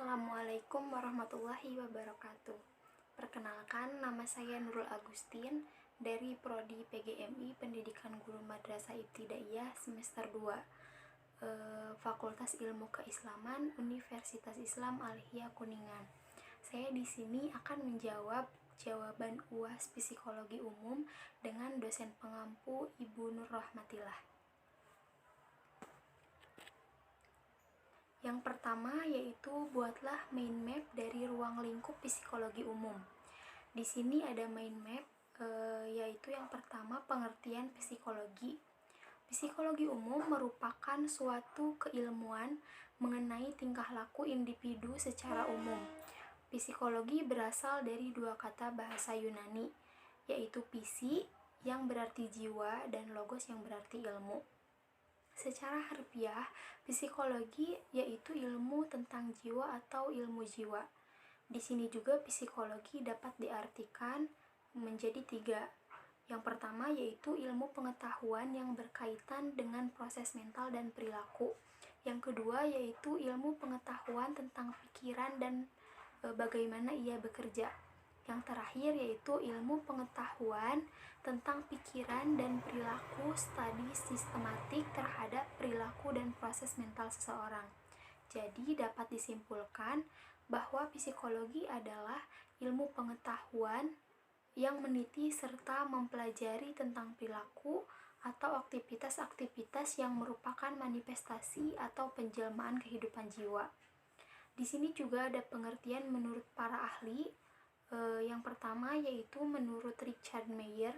Assalamualaikum warahmatullahi wabarakatuh. Perkenalkan, nama saya Nurul Agustin dari Prodi PGMI Pendidikan Guru Madrasah Ibtidaiyah semester 2, Fakultas Ilmu Keislaman Universitas Islam Al-Hiyah Kuningan. Saya di sini akan menjawab jawaban UAS Psikologi Umum dengan dosen pengampu Ibu Nur Rahmatillah. Yang pertama yaitu buatlah mind map dari ruang lingkup psikologi umum. Di sini ada mind map, yaitu yang pertama pengertian psikologi. Psikologi umum merupakan suatu keilmuan mengenai tingkah laku individu secara umum. Psikologi berasal dari dua kata bahasa Yunani, yaitu psi yang berarti jiwa dan logos yang berarti ilmu. Secara harfiah, psikologi yaitu ilmu tentang jiwa atau ilmu jiwa. Di sini juga psikologi dapat diartikan menjadi 3. Yang pertama yaitu ilmu pengetahuan yang berkaitan dengan proses mental dan perilaku. Yang kedua yaitu ilmu pengetahuan tentang pikiran dan bagaimana ia bekerja. Yang terakhir yaitu ilmu pengetahuan tentang pikiran dan perilaku, studi sistematik terhadap perilaku dan proses mental seseorang. Jadi dapat disimpulkan bahwa psikologi adalah ilmu pengetahuan yang meneliti serta mempelajari tentang perilaku atau aktivitas-aktivitas yang merupakan manifestasi atau penjelmaan kehidupan jiwa. Di sini juga ada pengertian menurut para ahli. Yang pertama yaitu menurut Richard Meyer,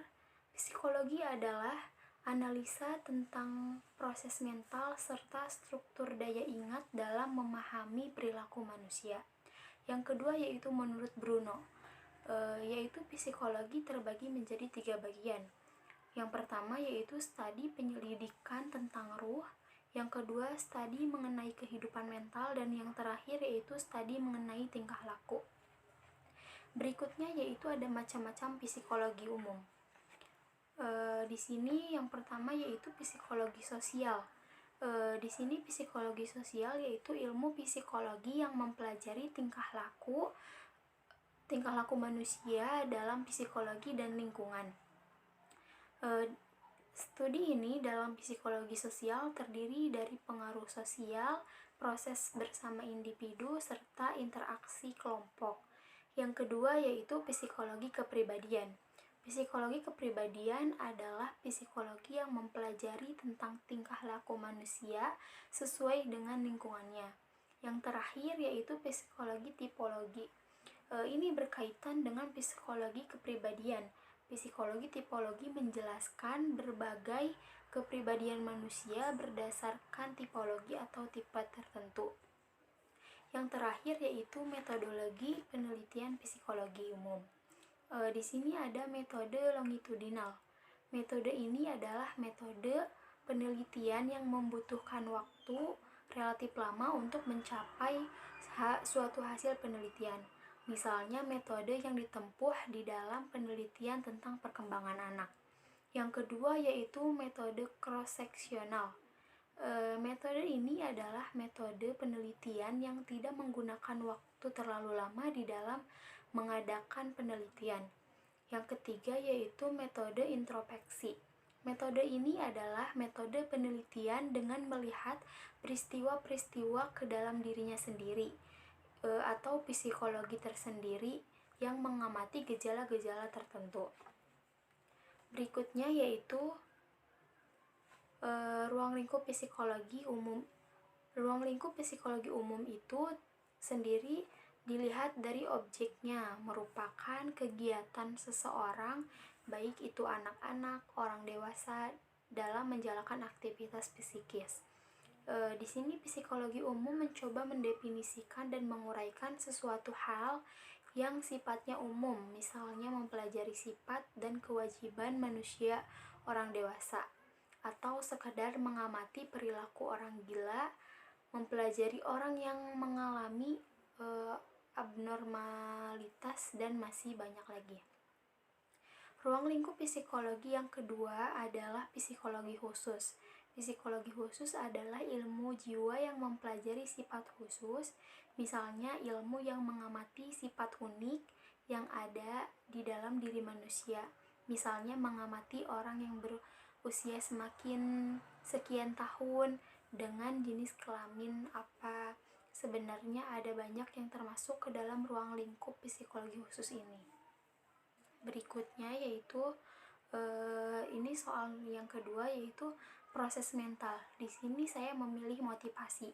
psikologi adalah analisa tentang proses mental serta struktur daya ingat dalam memahami perilaku manusia. Yang kedua yaitu menurut Bruno, yaitu psikologi terbagi menjadi 3 bagian. Yang pertama yaitu studi penyelidikan tentang ruh, yang kedua studi mengenai kehidupan mental, dan yang terakhir yaitu studi mengenai tingkah laku. Berikutnya yaitu ada macam-macam psikologi umum. Di sini yang pertama yaitu psikologi sosial. Di sini psikologi sosial yaitu ilmu psikologi yang mempelajari tingkah laku manusia dalam psikologi dan lingkungan. Studi ini dalam psikologi sosial terdiri dari pengaruh sosial, proses bersama individu, serta interaksi kelompok. Yang kedua yaitu psikologi kepribadian. Psikologi kepribadian adalah psikologi yang mempelajari tentang tingkah laku manusia sesuai dengan lingkungannya. Yang terakhir yaitu psikologi tipologi. Ini berkaitan dengan psikologi kepribadian. Psikologi tipologi menjelaskan berbagai kepribadian manusia berdasarkan tipologi atau tipe tertentu. Yang terakhir yaitu metodologi penelitian psikologi umum. Di sini ada metode longitudinal. Metode ini adalah metode penelitian yang membutuhkan waktu relatif lama untuk mencapai suatu hasil penelitian. Misalnya metode yang ditempuh di dalam penelitian tentang perkembangan anak. Yang kedua yaitu metode cross-seksional. Metode ini adalah metode penelitian yang tidak menggunakan waktu terlalu lama di dalam mengadakan penelitian. Yang ketiga yaitu metode introspeksi. Metode ini adalah metode penelitian dengan melihat peristiwa-peristiwa ke dalam dirinya sendiri, atau psikologi tersendiri yang mengamati gejala-gejala tertentu. Berikutnya yaitu ruang lingkup psikologi umum. Ruang lingkup psikologi umum itu sendiri dilihat dari objeknya, merupakan kegiatan seseorang, baik itu anak-anak, orang dewasa, dalam menjalankan aktivitas psikis. Di sini psikologi umum mencoba mendefinisikan dan menguraikan sesuatu hal yang sifatnya umum, misalnya mempelajari sifat dan kewajiban manusia orang dewasa, atau sekadar mengamati perilaku orang gila, mempelajari orang yang mengalami abnormalitas, dan masih banyak lagi. Ruang lingkup psikologi yang kedua adalah psikologi khusus. Psikologi khusus adalah ilmu jiwa yang mempelajari sifat khusus, misalnya ilmu yang mengamati sifat unik yang ada di dalam diri manusia. Misalnya mengamati orang yang berusia semakin sekian tahun dengan jenis kelamin apa. Sebenarnya ada banyak yang termasuk ke dalam ruang lingkup psikologi khusus ini. Berikutnya yaitu ini soal yang kedua, yaitu proses mental. Di sini saya memilih motivasi.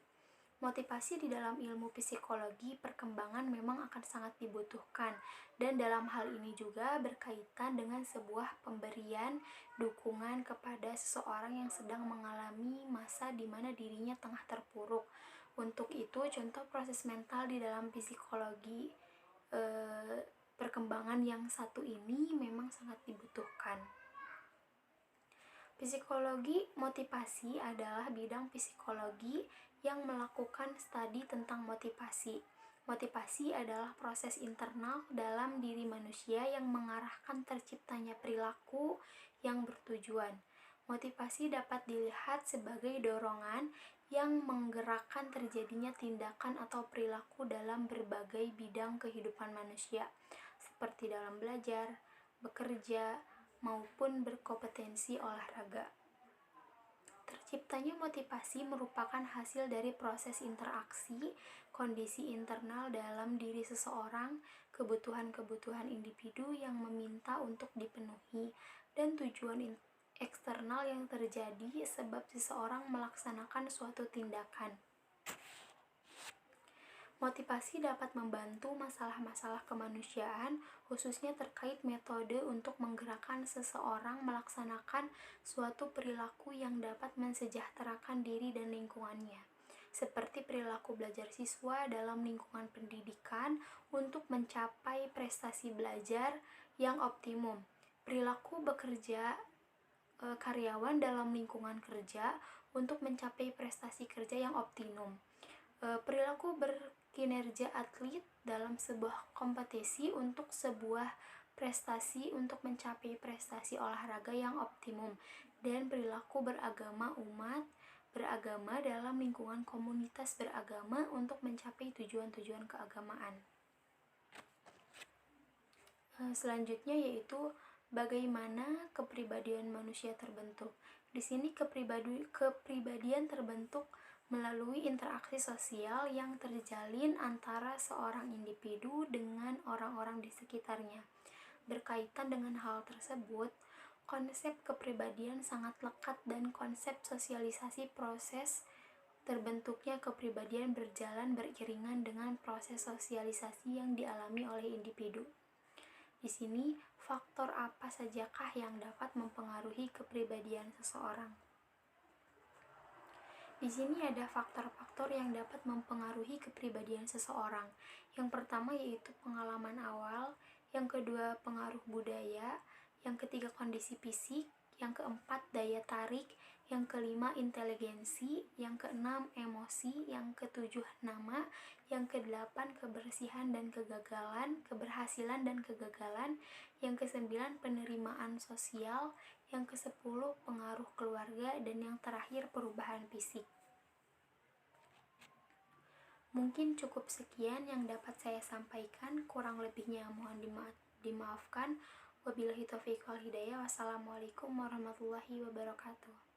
Motivasi di dalam ilmu psikologi perkembangan memang akan sangat dibutuhkan, dan dalam hal ini juga berkaitan dengan sebuah pemberian dukungan kepada seseorang yang sedang mengalami masa di mana dirinya tengah terpuruk. Untuk itu, contoh proses mental di dalam psikologi perkembangan yang satu ini memang sangat dibutuhkan. Psikologi motivasi adalah bidang psikologi yang melakukan studi tentang motivasi. Motivasi adalah proses internal dalam diri manusia yang mengarahkan terciptanya perilaku yang bertujuan. Motivasi dapat dilihat sebagai dorongan yang menggerakkan terjadinya tindakan atau perilaku dalam berbagai bidang kehidupan manusia, seperti dalam belajar, bekerja, maupun berkompetensi olahraga. Terciptanya motivasi merupakan hasil dari proses interaksi, kondisi internal dalam diri seseorang, kebutuhan-kebutuhan individu yang meminta untuk dipenuhi, dan tujuan eksternal yang terjadi sebab seseorang melaksanakan suatu tindakan. Motivasi dapat membantu masalah-masalah kemanusiaan, khususnya terkait metode untuk menggerakkan seseorang melaksanakan suatu perilaku yang dapat mensejahterakan diri dan lingkungannya, seperti perilaku belajar siswa dalam lingkungan pendidikan untuk mencapai prestasi belajar yang optimum, perilaku bekerja karyawan dalam lingkungan kerja untuk mencapai prestasi kerja yang optimum, perilaku berkinerja atlet dalam sebuah kompetisi untuk sebuah prestasi untuk mencapai prestasi olahraga yang optimum, dan perilaku beragama umat beragama dalam lingkungan komunitas beragama untuk mencapai tujuan-tujuan keagamaan. Selanjutnya yaitu bagaimana kepribadian manusia terbentuk. Di sini kepribadian terbentuk melalui interaksi sosial yang terjalin antara seorang individu dengan orang-orang di sekitarnya. Berkaitan dengan hal tersebut, konsep kepribadian sangat lekat dan konsep sosialisasi proses terbentuknya kepribadian berjalan beriringan dengan proses sosialisasi yang dialami oleh individu. Di sini, faktor apa sajakah yang dapat mempengaruhi kepribadian seseorang? Di sini ada faktor-faktor yang dapat mempengaruhi kepribadian seseorang. Yang pertama yaitu pengalaman awal, yang kedua pengaruh budaya, yang ketiga kondisi fisik, yang keempat daya tarik, yang kelima inteligensi, yang keenam emosi, yang ketujuh nama, yang kedelapan kebersihan dan kegagalan, keberhasilan dan kegagalan, yang kesembilan penerimaan sosial, yang kesepuluh pengaruh keluarga, dan yang terakhir perubahan fisik. Mungkin cukup sekian yang dapat saya sampaikan, kurang lebihnya mohon dimaafkan. Wabillahi taufiq wal hidayah. Wassalamualaikum warahmatullahi wabarakatuh.